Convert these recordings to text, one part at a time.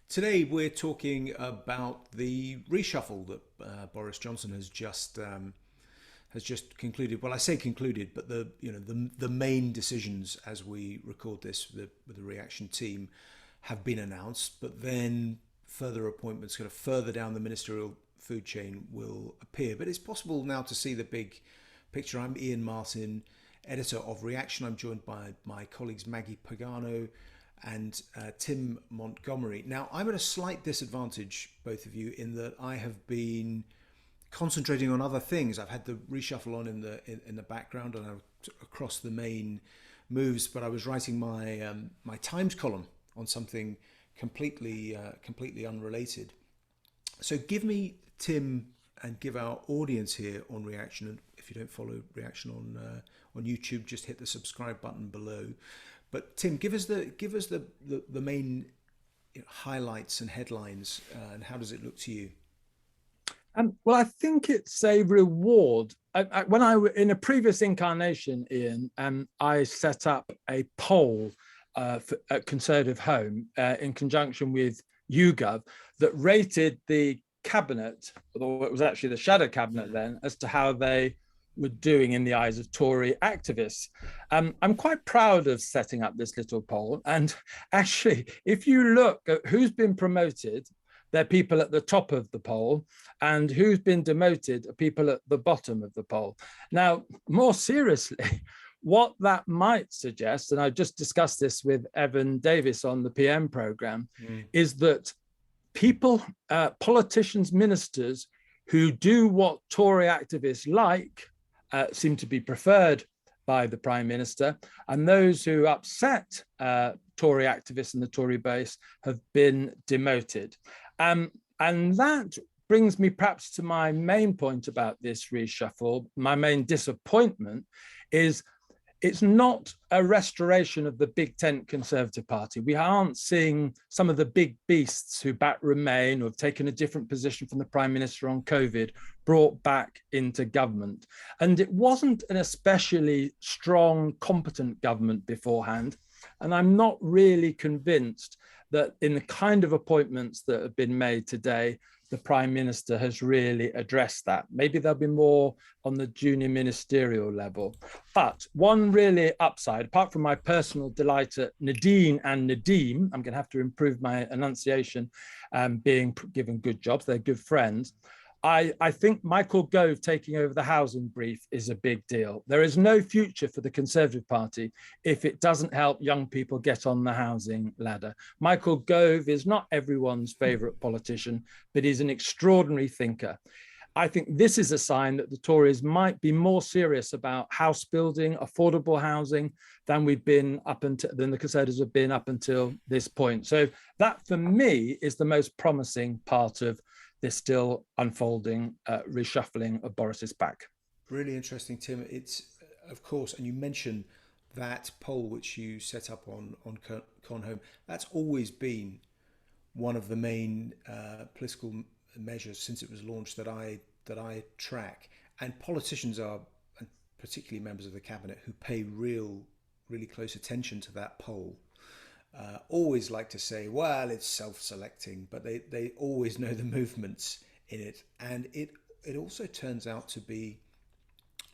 Today we're talking about the reshuffle that Boris Johnson has just concluded. Well, I say concluded, but the main decisions as we record this with the reaction team have been announced. But then further appointments, kind of further down the ministerial food chain, will appear. But it's possible now to see the big picture. I'm Iain Martin, editor of Reaction. I'm joined by my colleagues Maggie, Pagano, and Tim Montgomerie. Now, I'm at a slight disadvantage, both of you, in that I have been concentrating on other things. I've had the reshuffle on in the background and across the main moves, but I was writing my Times column on something completely unrelated. So give me, Tim, and give our audience here on Reaction, and if you don't follow Reaction on YouTube, just hit the subscribe button below. But Tim, give us the main highlights and headlines, and how does it look to you? Well, I think it's a reward. In a previous incarnation, Iain, I set up a poll at Conservative Home in conjunction with YouGov that rated the cabinet, although it was actually the shadow cabinet then, as to how they were doing in the eyes of Tory activists. I'm quite proud of setting up this little poll. And actually, if you look at who's been promoted, they're people at the top of the poll, and who's been demoted are people at the bottom of the poll. Now, more seriously, what that might suggest, and I just discussed this with Evan Davis on the PM programme, is that people, politicians, ministers who do what Tory activists like, seem to be preferred by the Prime Minister, and those who upset Tory activists and the Tory base have been demoted. And that brings me perhaps to my main point about this reshuffle. My main disappointment is it's not a restoration of the big tent Conservative Party. We aren't seeing some of the big beasts who back Remain or have taken a different position from the Prime Minister on COVID brought back into government. And it wasn't an especially strong, competent government beforehand. And I'm not really convinced that in the kind of appointments that have been made today, the Prime Minister has really addressed that. Maybe there'll be more on the junior ministerial level. But one really upside, apart from my personal delight at Nadine and Nadhim, I'm going to have to improve my enunciation, being given good jobs, they're good friends. I think Michael Gove taking over the housing brief is a big deal. There is no future for the Conservative Party if it doesn't help young people get on the housing ladder. Michael Gove is not everyone's favourite politician, but he's an extraordinary thinker. I think this is a sign that the Tories might be more serious about house building, affordable housing, than the Conservatives have been up until this point. So that, for me, is the most promising part of this still unfolding reshuffling of Boris's back. Really interesting, Tim. It's, of course, and you mentioned that poll which you set up on Con Home. That's always been one of the main political measures since it was launched that I track. And politicians are, and particularly members of the cabinet, who pay really close attention to that poll. Always like to say, well, it's self-selecting, but they always know the movements in it. And it also turns out to be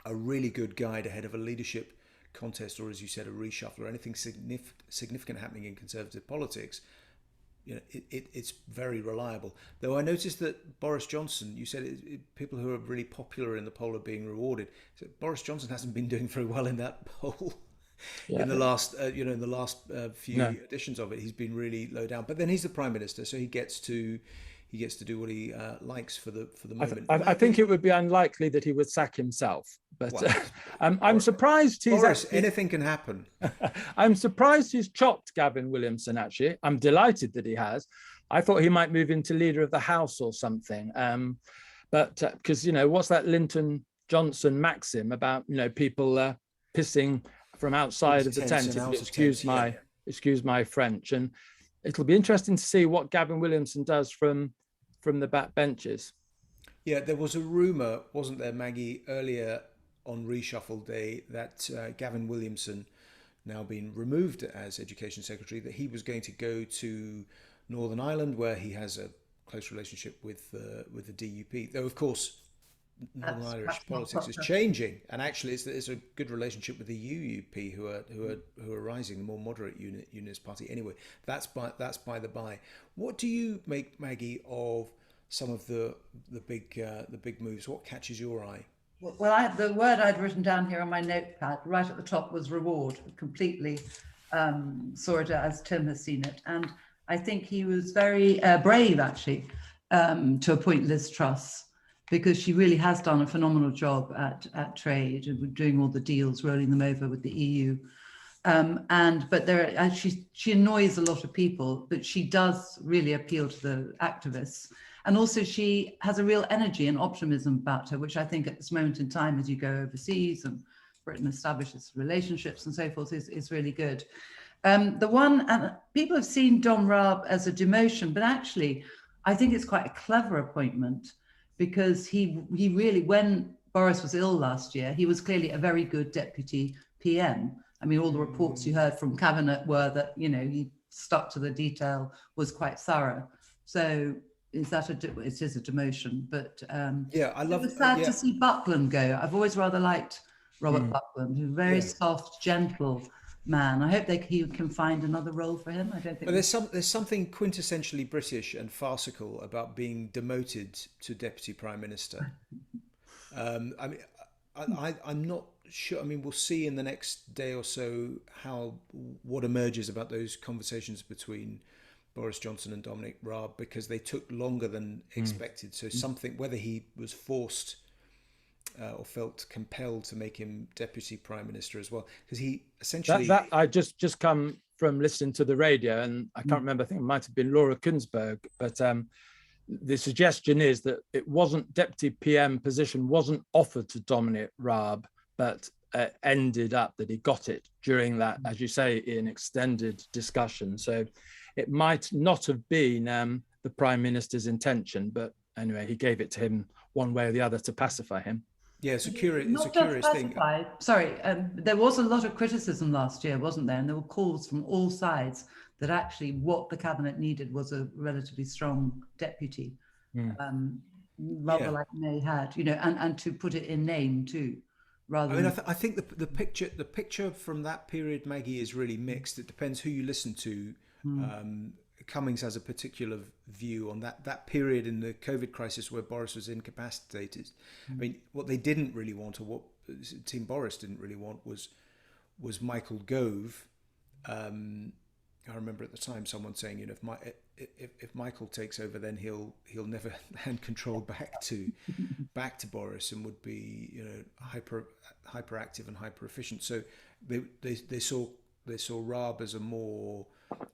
a really good guide ahead of a leadership contest, or as you said, a reshuffle, or anything significant happening in Conservative politics. It's very reliable. Though I noticed that Boris Johnson, you said people who are really popular in the poll are being rewarded. So Boris Johnson hasn't been doing very well in that poll. Yeah. In the last few editions of it, he's been really low down. But then he's the Prime Minister, so he gets to do what he likes for the moment. I think it would be unlikely that he would sack himself. But I'm surprised anything can happen. I'm surprised he's chopped Gavin Williamson. Actually, I'm delighted that he has. I thought he might move into Leader of the House or something. But because what's that Linton Johnson maxim about people pissing from outside of the tent, excuse my French. And it'll be interesting to see what Gavin Williamson does from the back benches. Yeah, there was a rumour, wasn't there, Maggie, earlier on reshuffle day that Gavin Williamson, now been removed as Education Secretary, that he was going to go to Northern Ireland, where he has a close relationship with the DUP. Though, of course, Northern Irish politics is changing, and actually, it's a good relationship with the UUP, who are rising, the more moderate Unionist Party. Anyway, that's by the by. What do you make, Maggie, of some of the big moves? What catches your eye? Well, the word I'd written down here on my notepad right at the top was reward. Completely saw it as Tim has seen it, and I think he was very brave, actually, to appoint Liz Truss, because she really has done a phenomenal job at trade and doing all the deals, rolling them over with the EU. But she annoys a lot of people, but she does really appeal to the activists. And also she has a real energy and optimism about her, which I think at this moment in time, as you go overseas and Britain establishes relationships and so forth, is really good. People have seen Dom Raab as a demotion, but actually I think it's quite a clever appointment, because he really, when Boris was ill last year, he was clearly a very good deputy PM. I mean, all the reports you heard from Cabinet were that, he stuck to the detail, was quite thorough. So it is a demotion, but it was sad to see Buckland go. I've always rather liked Robert Buckland, who's a very soft, gentle man. I hope he can find another role for him. I don't think. But there's something quintessentially British and farcical about being demoted to deputy prime minister. I'm not sure. I mean, we'll see in the next day or so what emerges about those conversations between Boris Johnson and Dominic Raab, because they took longer than expected. So something, whether he was forced or felt compelled to make him deputy prime minister as well, because he essentially that I just come from listening to the radio, and I can't remember. I think it might have been Laura Kunsberg, but the suggestion is that it wasn't deputy PM position wasn't offered to Dominic Raab, but ended up that he got it during that, as you say, in extended discussion. So it might not have been the prime minister's intention, but anyway, he gave it to him one way or the other to pacify him. Yeah, it's a curious thing. Sorry, there was a lot of criticism last year, wasn't there? And there were calls from all sides that actually what the cabinet needed was a relatively strong deputy, rather like May had, and to put it in name too. I think the picture from that period, Maggie, is really mixed. It depends who you listen to. Cummings has a particular view on that period in the COVID crisis where Boris was incapacitated. I mean, what they didn't really want, or what Team Boris didn't really want, was Michael Gove. I remember at the time someone saying, if Michael takes over, then he'll never hand control back to Boris, and would be hyperactive and hyper efficient. So they saw Raab as a more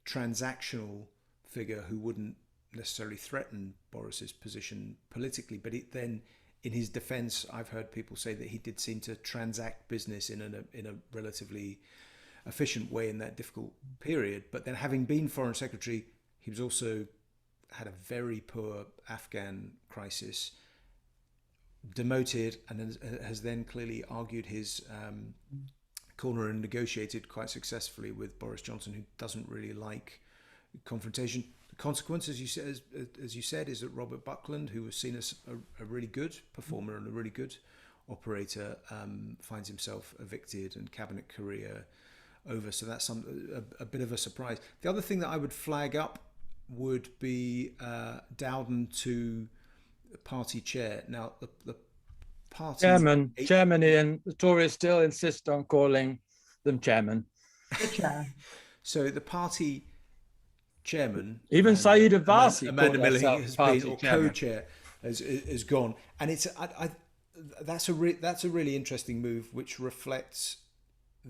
transactional figure who wouldn't necessarily threaten Boris's position politically, but then in his defence, I've heard people say that he did seem to transact business in a relatively efficient way in that difficult period. But then, having been Foreign Secretary, he was also had a very poor Afghan crisis, demoted, and has then clearly argued his corner and negotiated quite successfully with Boris Johnson, who doesn't really like confrontation. The consequence, as you said, is that Robert Buckland, who was seen as a really good performer and a really good operator, finds himself evicted and cabinet career over. So that's a bit of a surprise. The other thing that I would flag up would be Dowden to party chair. Now, the party chairman, Iain, the Tories still insist on calling them chairman. The chair. So the party chairman, even Saeed Abbasi, Amanda Milling, has been, or co-chair, has gone, and it's that's a really interesting move, which reflects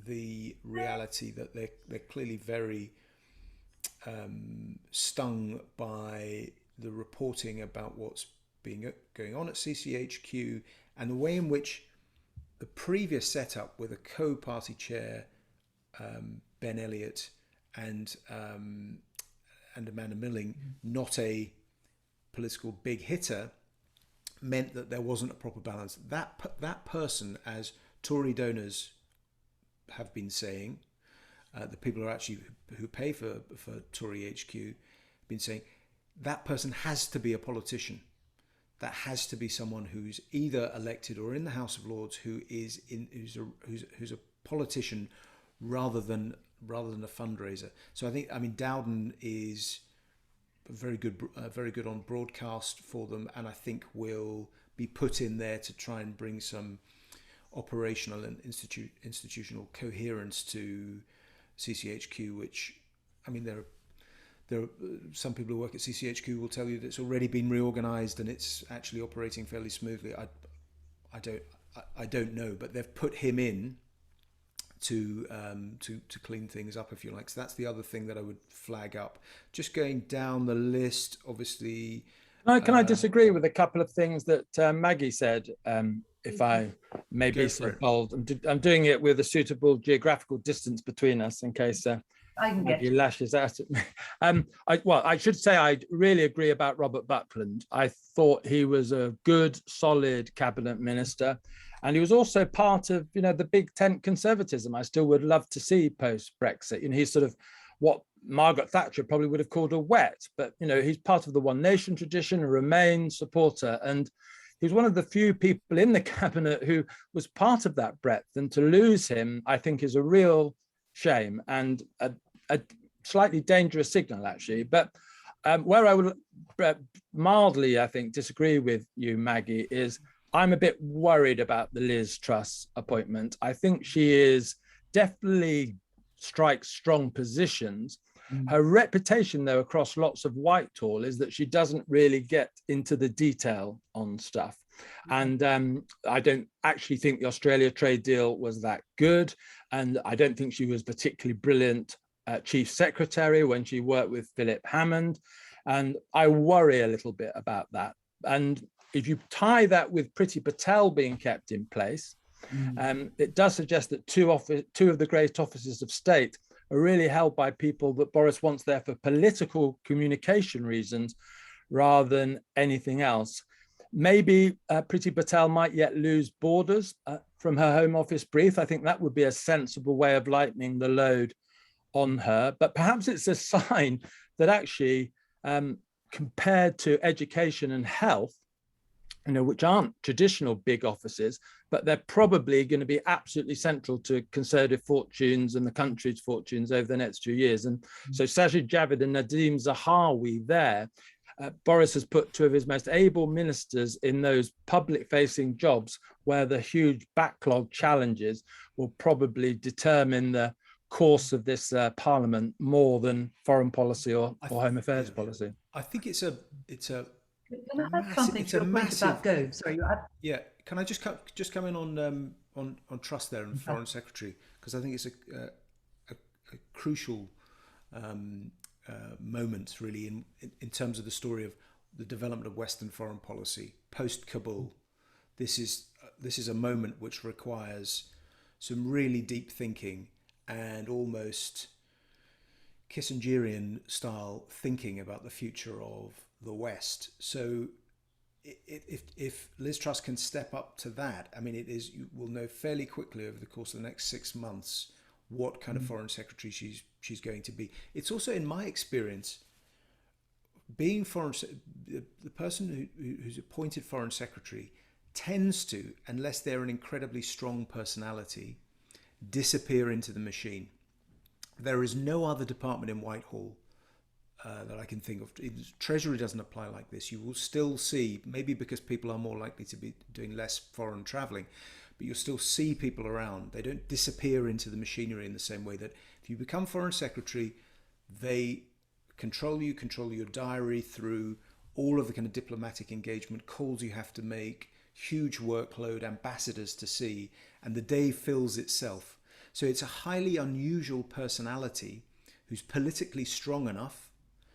the reality that they're clearly very stung by the reporting about what's going on at CCHQ, and the way in which the previous setup with a co-party chair, Ben Elliott and Amanda Milling, not a political big hitter, meant that there wasn't a proper balance. That person, as Tory donors have been saying, the people who pay for Tory HQ, been saying that person has to be a politician. That has to be someone who's either elected or in the House of Lords, who's a politician rather than a fundraiser. So I mean Dowden is very good on broadcast for them, and I think will be put in there to try and bring some operational and institutional coherence to CCHQ, which, I mean, there are some people who work at CCHQ will tell you that it's already been reorganised and it's actually operating fairly smoothly. I don't know, but they've put him in to clean things up, if you like. So that's the other thing that I would flag up. Just going down the list, obviously. Can I disagree with a couple of things that Maggie said? If I may be so bold, I'm doing it with a suitable geographical distance between us in case Maggie lashes out at me. I should say I really agree about Robert Buckland. I thought he was a good, solid cabinet minister, and he was also part of the big tent conservatism I still would love to see post Brexit. He's sort of what Margaret Thatcher probably would have called a wet, but he's part of the One Nation tradition, a Remain supporter, and he was one of the few people in the cabinet who was part of that breadth. And to lose him, I think, is a real shame and a slightly dangerous signal, actually. But where I would mildly, I think, disagree with you, Maggie, is I'm a bit worried about the Liz Truss appointment. I think she definitely strikes strong positions. Her reputation, though, across lots of Whitehall is that she doesn't really get into the detail on stuff. And I don't actually think the Australia trade deal was that good. And I don't think she was particularly brilliant chief secretary when she worked with Philip Hammond. And I worry a little bit about that. And if you tie that with Priti Patel being kept in place, it does suggest that two of the great offices of state are really held by people that Boris wants there for political communication reasons rather than anything else. Maybe Priti Patel might yet lose borders from her Home Office brief. I think that would be a sensible way of lightening the load on her. But perhaps it's a sign that actually, compared to education and health, which aren't traditional big offices, but they're probably going to be absolutely central to Conservative fortunes and the country's fortunes over the next 2 years. And so Sajid Javid and Nadhim Zahawi there, Boris has put two of his most able ministers in those public-facing jobs where the huge backlog challenges will probably determine the course of this parliament more than foreign policy or home affairs policy. I think it's a Can I add something to your point about Gove? Sorry, yeah. Can I just come in on Truss there and Foreign Secretary, because I think it's a crucial moment really in terms of the story of the development of Western foreign policy post Kabul. This is a moment which requires some really deep thinking and almost Kissingerian style thinking about the future of the West. So if Liz Truss can step up to that, I mean, you will know fairly quickly over the course of the next 6 months what kind of foreign secretary she's going to be. It's also, in my experience, being the person who's appointed foreign secretary tends to, unless they're an incredibly strong personality, disappear into the machine. There is no other department in Whitehall that I can think of. Treasury doesn't apply like this. You will still see, maybe because people are more likely to be doing less foreign travelling, but you'll still see people around. They don't disappear into the machinery in the same way that if you become foreign secretary, they control your diary through all of the kind of diplomatic engagement, calls you have to make, huge workload, ambassadors to see, and the day fills itself. So it's a highly unusual personality who's politically strong enough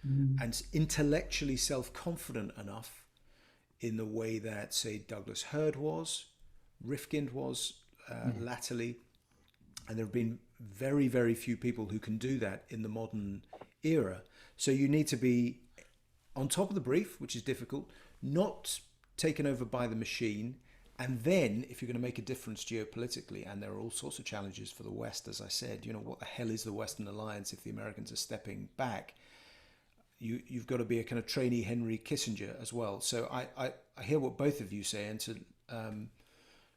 and intellectually self-confident enough in the way that, say, Douglas Hurd was, Rifkind was latterly, and there have been very, very few people who can do that in the modern era. So you need to be on top of the brief, which is difficult, not taken over by the machine. And then if you're going to make a difference geopolitically, and there are all sorts of challenges for the West, as I said, what the hell is the Western alliance if the Americans are stepping back? you've got to be a kind of trainee Henry Kissinger as well. So I hear what both of you say, and to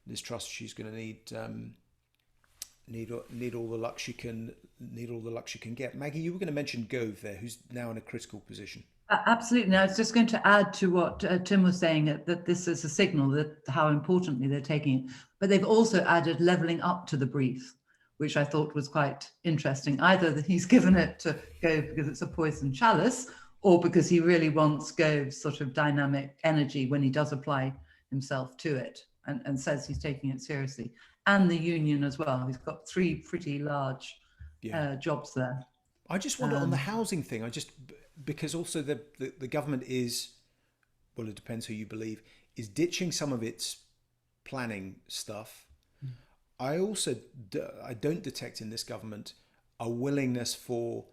Liz Truss, she's going to need all the luck she can get. Maggie, you were going to mention Gove there, who's now in a critical position. Absolutely. I was just going to add to what Tim was saying, that this is a signal that how importantly they're taking it. But they've also added levelling up to the brief, which I thought was quite interesting. Either that he's given it to Gove because it's a poison chalice, or because he really wants Gove's sort of dynamic energy when he does apply himself to it, and says he's taking it seriously. And the union as well. He's got 3 pretty large jobs there. I just wonder on the housing thing, because also the government is, well, it depends who you believe, is ditching some of its planning stuff. I don't detect in this government a willingness for,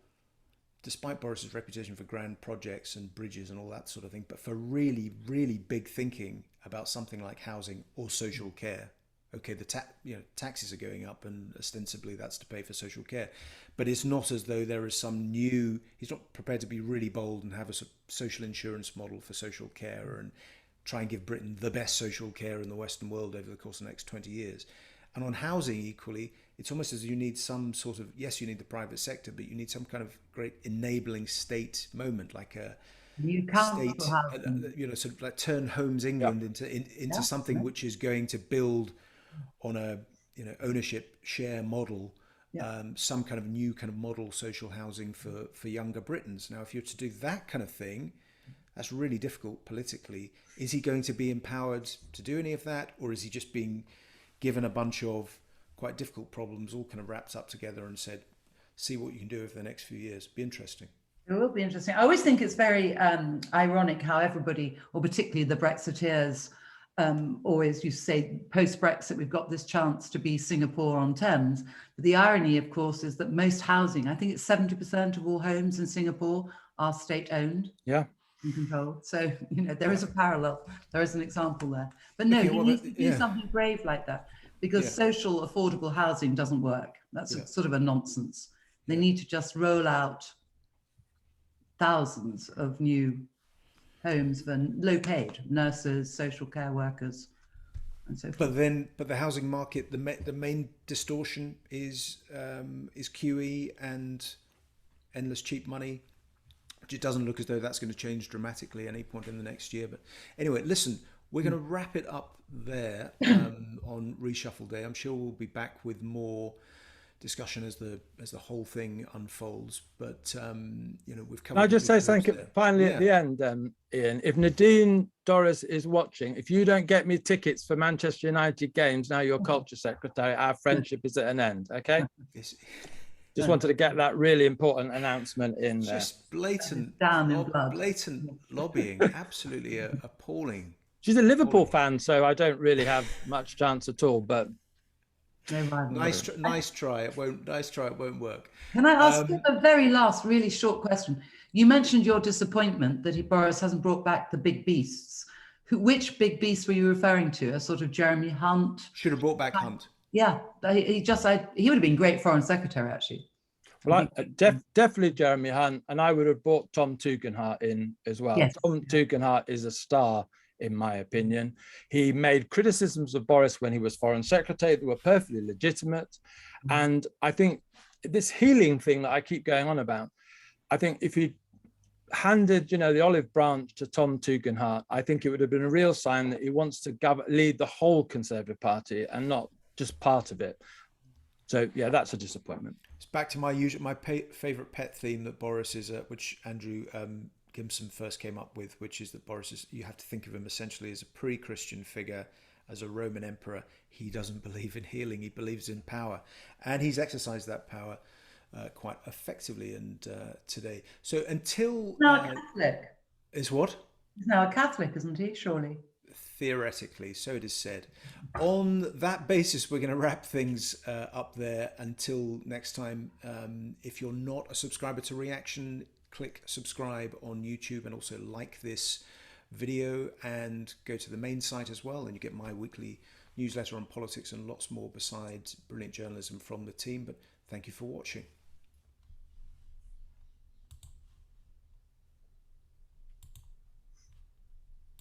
despite Boris's reputation for grand projects and bridges and all that sort of thing, but for really, really big thinking about something like housing or social care. Okay, taxes are going up, and ostensibly that's to pay for social care, but it's not as though there is some new. He's not prepared to be really bold and have a social insurance model for social care and try and give Britain the best social care in the Western world over the course of the next 20 years. And on housing, equally, it's almost as you need some sort of, yes, you need the private sector, but you need some kind of great enabling state moment, like a state, sort of like turn Homes England into something which is going to build on a ownership share model, some kind of new kind of model social housing for younger Britons. Now, if you're to do that kind of thing, that's really difficult politically. Is he going to be empowered to do any of that, or is he just being given a bunch of quite difficult problems all kind of wrapped up together and said, see what you can do over the next few years? Be interesting. It will be interesting. I always think it's very ironic how everybody, or particularly the Brexiteers, always used to say post-Brexit, we've got this chance to be Singapore on Thames. But the irony, of course, is that most housing, I think it's 70% of all homes in Singapore are state-owned. Yeah. And controlled. So, there is a parallel. There is an example there. But no, he needs to do something brave like that, because social affordable housing doesn't work. That's sort of a nonsense. They need to just roll out thousands of new homes for low-paid nurses, social care workers, and so forth. But the housing market, the main distortion is QE and endless cheap money, which it doesn't look as though that's going to change dramatically at any point in the next year. But anyway, listen, we're going to wrap it up there on Reshuffle Day. I'm sure we'll be back with more discussion as the whole thing unfolds, but we've covered. Can I just say something finally at the end, Iain? If Nadine Dorries is watching, if you don't get me tickets for Manchester United games, now you're culture secretary, our friendship is at an end. Okay. Just wanted to get that really important announcement in there. Just blatant lobbying, absolutely appalling. She's a Liverpool fan, so I don't really have much chance at all, but. Nice try. It won't work. Can I ask you a very last, really short question? You mentioned your disappointment that Boris hasn't brought back the big beasts. Which big beasts were you referring to? A sort of Jeremy Hunt? Should have brought back Hunt. Yeah, he would have been great foreign secretary, actually. Well, definitely Jeremy Hunt, and I would have brought Tom Tugendhat in as well. Yes. Tom Tugendhat is a star, in my opinion. He made criticisms of Boris when he was foreign secretary that were perfectly legitimate. And I think this healing thing that I keep going on about, I think if he handed, the olive branch to Tom Tugendhat, I think it would have been a real sign that he wants to lead the whole Conservative Party and not just part of it. So, yeah, that's a disappointment. It's back to my favourite pet theme that Boris is, which Andrew Gimson first came up with, which is that Boris is, you have to think of him essentially as a pre-Christian figure, as a Roman emperor. He doesn't believe in healing, he believes in power. And he's exercised that power quite effectively and today. So until... Now a Catholic. Is what? He's now a Catholic, isn't he, surely? Theoretically, so it is said. On that basis, we're going to wrap things up there until next time. If you're not a subscriber to Reaction, click subscribe on YouTube and also like this video and go to the main site as well, and you get my weekly newsletter on politics and lots more besides brilliant journalism from the team. But thank you for watching.